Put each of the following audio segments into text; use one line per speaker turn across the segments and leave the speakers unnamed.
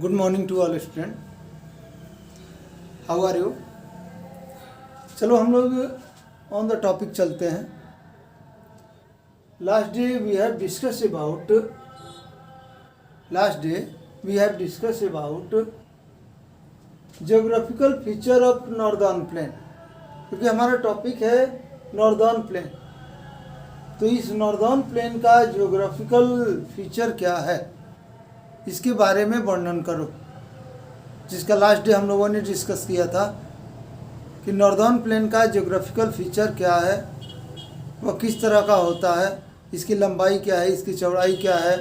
Good morning to all student, how are you. चलो हम लोग ऑन द टॉपिक चलते हैं। Last day we have discuss about geographical feature of northern plain, क्योंकि हमारा topic है नॉर्दर्न प्लेन। तो इस नॉर्दर्न प्लेन का जियोग्राफिकल फीचर क्या है, इसके बारे में वर्णन करो, जिसका लास्ट डे हम लोगों ने डिस्कस किया था कि नॉर्दर्न प्लेन का जियोग्राफिकल फीचर क्या है, वह किस तरह का होता है, इसकी लंबाई क्या है, इसकी चौड़ाई क्या है,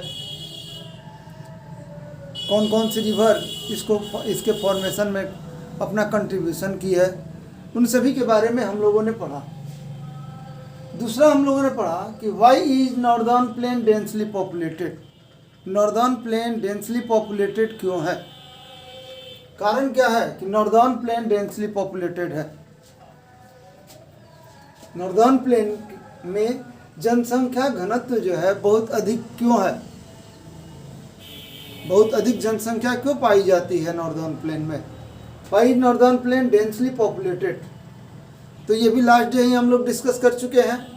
कौन कौन सी रिवर इसके फॉर्मेशन में अपना कंट्रीब्यूशन की है, उन सभी के बारे में हम लोगों ने पढ़ा। दूसरा हम लोगों ने पढ़ा कि why is northern plain densely populated. Northern plain densely populated क्यों है, कारण क्या है कि नॉर्दर्न प्लेन डेंसली पॉपुलेटेड है। नॉर्दर्न प्लेन में जनसंख्या घनत्व जो है बहुत अधिक क्यों है, बहुत अधिक जनसंख्या क्यों पाई जाती है नॉर्दर्न प्लेन में। Why northern plain densely populated, तो ये भी लास्ट डे ही हम लोग डिस्कस कर चुके हैं।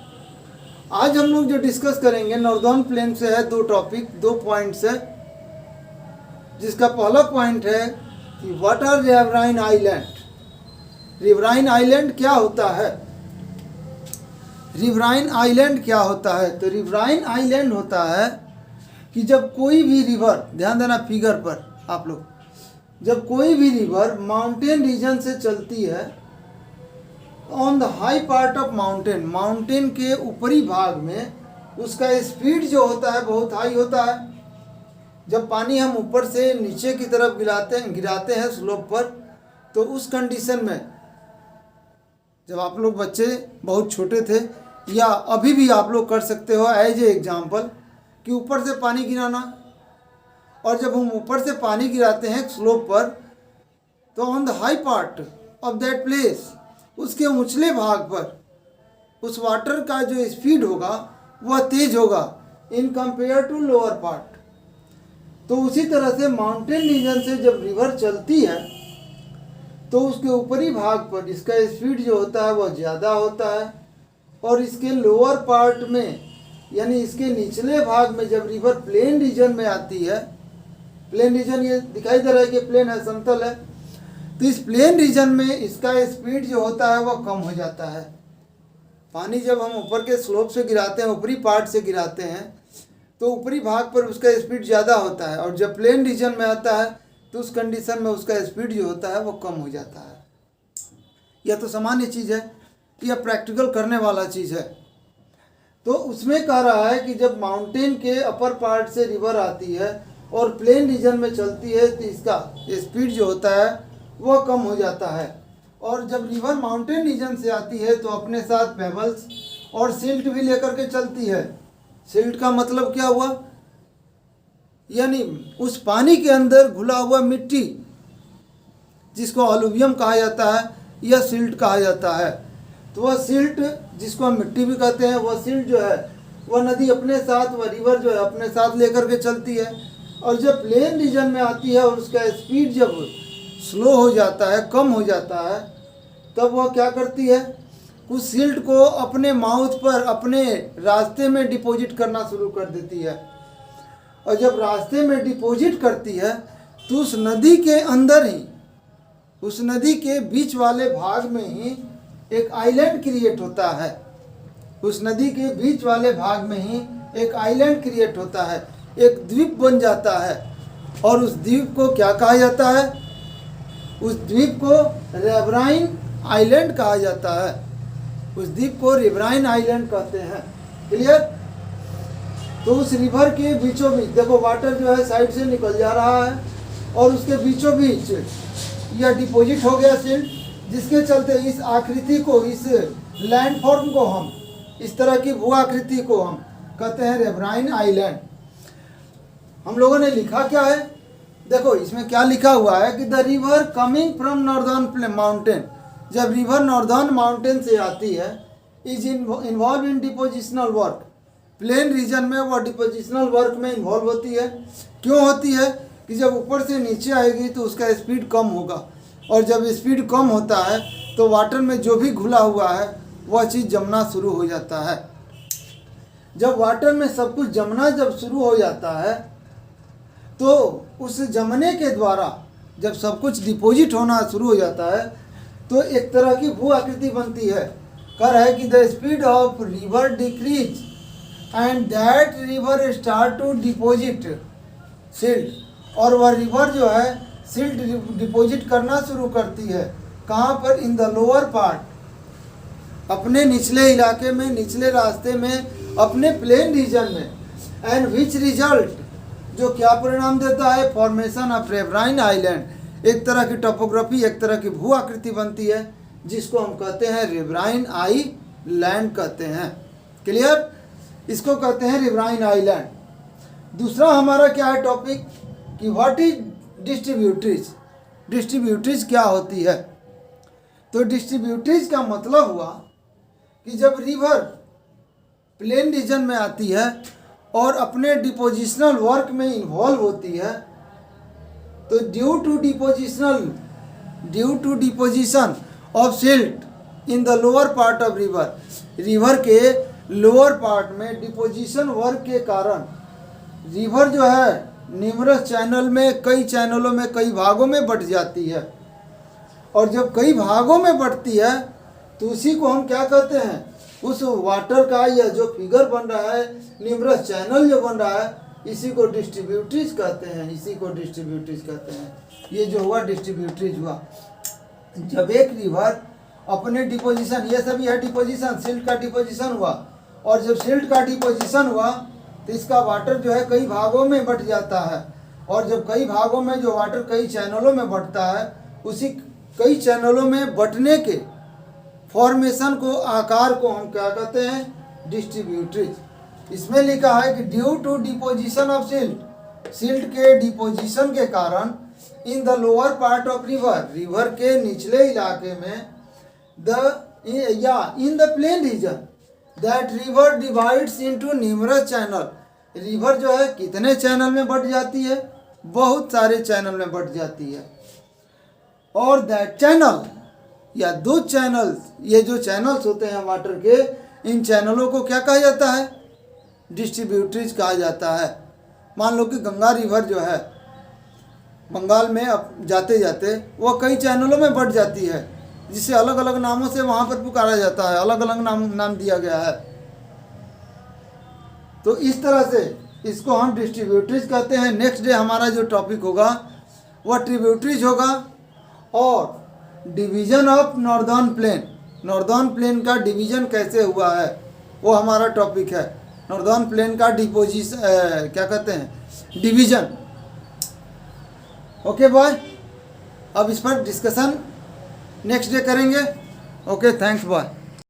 आज हम लोग जो डिस्कस करेंगे नॉर्दर्न प्लेन से है दो पॉइंट्स है, जिसका पहला पॉइंट है कि what are riverine island. Riverine island क्या होता है, रिवराइन आइलैंड क्या होता है। तो रिवराइन आइलैंड होता है कि जब कोई भी रिवर, ध्यान देना फिगर पर आप लोग, जब कोई भी रिवर माउंटेन रीजन से चलती है, on the high part of mountain, mountain के ऊपरी भाग में उसका स्पीड जो होता है बहुत हाई होता है। जब पानी हम ऊपर से नीचे की तरफ गिराते हैं स्लोप पर, तो उस कंडीशन में जब आप लोग बच्चे बहुत छोटे थे, या अभी भी आप लोग कर सकते हो एज ए एग्जाम्पल, कि ऊपर से पानी गिराना, और जब हम ऊपर से पानी गिराते हैं स्लोप पर, तो on the high part of that place, उसके उछले भाग पर उस वाटर का जो स्पीड होगा वह तेज होगा in compare to lower part. तो उसी तरह से माउंटेन रीजन से जब रिवर चलती है, तो उसके ऊपरी भाग पर इसका स्पीड जो होता है वह ज़्यादा होता है, और इसके लोअर पार्ट में यानी इसके निचले भाग में जब रिवर प्लेन रीजन में आती है, प्लेन रीजन ये दिखाई दे रहा है कि प्लेन है, समतल है, तो इस प्लेन रीजन में इसका स्पीड जो होता है वह कम हो जाता है। पानी जब हम ऊपर के स्लोप से गिराते हैं, ऊपरी पार्ट से गिराते हैं, तो ऊपरी भाग पर उसका स्पीड ज़्यादा होता है, और जब प्लेन रीजन में आता है तो उस कंडीशन में उसका स्पीड जो होता है वो कम हो जाता है। यह तो सामान्य चीज़ है, यह प्रैक्टिकल करने वाला चीज़ है। तो उसमें कह रहा है कि जब माउंटेन के अपर पार्ट से रिवर आती है और प्लेन रीजन में चलती है, तो इसका स्पीड जो होता है वह कम हो जाता है। और जब रिवर माउंटेन रीजन से आती है तो अपने साथ पेबल्स और सिल्ट भी लेकर के चलती है। सिल्ट का मतलब क्या हुआ, यानी उस पानी के अंदर घुला हुआ मिट्टी, जिसको अलुवियम कहा जाता है या सिल्ट कहा जाता है। तो वह सिल्ट, जिसको हम मिट्टी भी कहते हैं, वह सिल्ट जो है वह नदी अपने साथ, वह रिवर जो है अपने साथ लेकर के चलती है। और जब प्लेन रीजन में आती है और उसका स्पीड जब स्लो हो जाता है, कम हो जाता है, तब वह क्या करती है, उस सिल्ट को अपने माउथ पर, अपने रास्ते में डिपॉजिट करना शुरू कर देती है। और जब रास्ते में डिपॉजिट करती है, तो उस नदी के अंदर ही, उस नदी के बीच वाले भाग में ही एक आइलैंड क्रिएट होता है। उस नदी के बीच वाले भाग में ही एक आइलैंड क्रिएट होता है, एक द्वीप बन जाता है। और उस द्वीप को क्या कहा जाता है, उस द्वीप को रिवराइन आइलैंड कहा जाता है। उस द्वीप को रिवराइन आइलैंड कहते हैं। क्लियर। तो उस रिवर के बीचों बीच देखो, वाटर जो है साइड से निकल जा रहा है, और उसके बीचों बीच यह डिपॉजिट हो गया सिल्ट, जिसके चलते इस आकृति को, इस लैंडफॉर्म को, हम इस तरह की भू आकृति को हम कहते हैं रिवराइन आइलैंड। हम लोगों ने लिखा क्या है, देखो इसमें क्या लिखा हुआ है कि the river coming from northern mountain, जब रिवर नॉर्दर्न माउंटेन से आती है, is involve in depositional work. Plain region में वह डिपोजिशनल वर्क में इन्वॉल्व होती है। क्यों होती है, कि जब ऊपर से नीचे आएगी तो उसका स्पीड कम होगा, और जब स्पीड कम होता है तो वाटर में जो भी घुला हुआ है वह चीज़ जमना शुरू हो जाता है। जब वाटर में सब कुछ जमना जब शुरू हो जाता है तो उस जमने के द्वारा जब सब कुछ डिपॉजिट होना शुरू हो जाता है तो एक तरह की भू आकृति बनती है। कह रहा है कि the speed of river decrease and that river start to deposit silt, और वह रिवर जो है सिल्ट डिपॉजिट करना शुरू करती है। कहाँ पर? इन द लोअर पार्ट, अपने निचले इलाके में, निचले रास्ते में, अपने प्लेन रीजन में। एंड विच रिजल्ट, जो क्या परिणाम देता है? फॉर्मेशन ऑफ रिवराइन आइलैंड, एक तरह की टोपोग्राफी, एक तरह की भू आकृति बनती है जिसको हम कहते हैं रिवराइन आइलैंड कहते हैं। क्लियर? इसको कहते हैं रिवराइन आइलैंड। दूसरा हमारा क्या है टॉपिक कि व्हाट इज डिस्ट्रीब्यूटरीज। डिस्ट्रीब्यूटरीज क्या होती है? तो डिस्ट्रीब्यूटरीज का मतलब हुआ कि जब रिवर प्लेन रीजन में आती है और अपने डिपोजिशनल वर्क में इन्वॉल्व होती है तो due to deposition of silt in the lower part of river, river के लोअर पार्ट में डिपोजिशन वर्क के कारण रिवर जो है न्यूमरस चैनल में, कई चैनलों में, कई भागों में बट जाती है। और जब कई भागों में बटती है तो उसी को हम क्या कहते हैं? उस वाटर का या जो फिगर बन रहा है, न्यूमरस चैनल जो बन रहा है, इसी को डिस्ट्रीब्यूटरीज कहते हैं, इसी को डिस्ट्रीब्यूटरीज कहते हैं। ये जो हुआ डिस्ट्रीब्यूटरीज हुआ। जब एक रिवर अपने डिपोजिशन, ये सभी है डिपोजिशन, सिल्ट का डिपोजिशन हुआ, और जब सिल्ट का डिपोजिशन हुआ तो इसका वाटर जो है कई भागों में बट जाता है, और जब कई भागों में जो वाटर कई चैनलों में बटता है, उसी कई चैनलों में बटने के फॉर्मेशन को, आकार को हम क्या कहते हैं? डिस्ट्रीब्यूटरीज। इसमें लिखा है कि due to deposition of silt, silt के डिपोजिशन के कारण in the lower part of river, river के निचले इलाके में, in the plain region that river divides into numerous channel, river जो है कितने चैनल में बट जाती है? बहुत सारे चैनल में बट जाती है। और दैट चैनल या दो चैनल्स, ये जो चैनल्स होते हैं वाटर के, इन चैनलों को क्या कहा जाता है? डिस्ट्रीब्यूटरीज कहा जाता है। मान लो कि गंगा रिवर जो है बंगाल में अब जाते जाते वो कई चैनलों में बट जाती है, जिसे अलग अलग नामों से वहाँ पर पुकारा जाता है, अलग अलग नाम दिया गया है। तो इस तरह से इसको हम डिस्ट्रीब्यूटरीज कहते हैं। नेक्स्ट डे हमारा जो टॉपिक होगा वह ट्रिब्यूटरीज होगा, और division of northern plane, northern plain का डिवीज़न कैसे हुआ है वो हमारा टॉपिक है। नॉर्दर्न प्लेन का डिपोजिशन क्या कहते हैं? डिवीज़न। ओके बॉय, अब इस पर डिस्कशन नेक्स्ट डे करेंगे। Okay, thanks boy.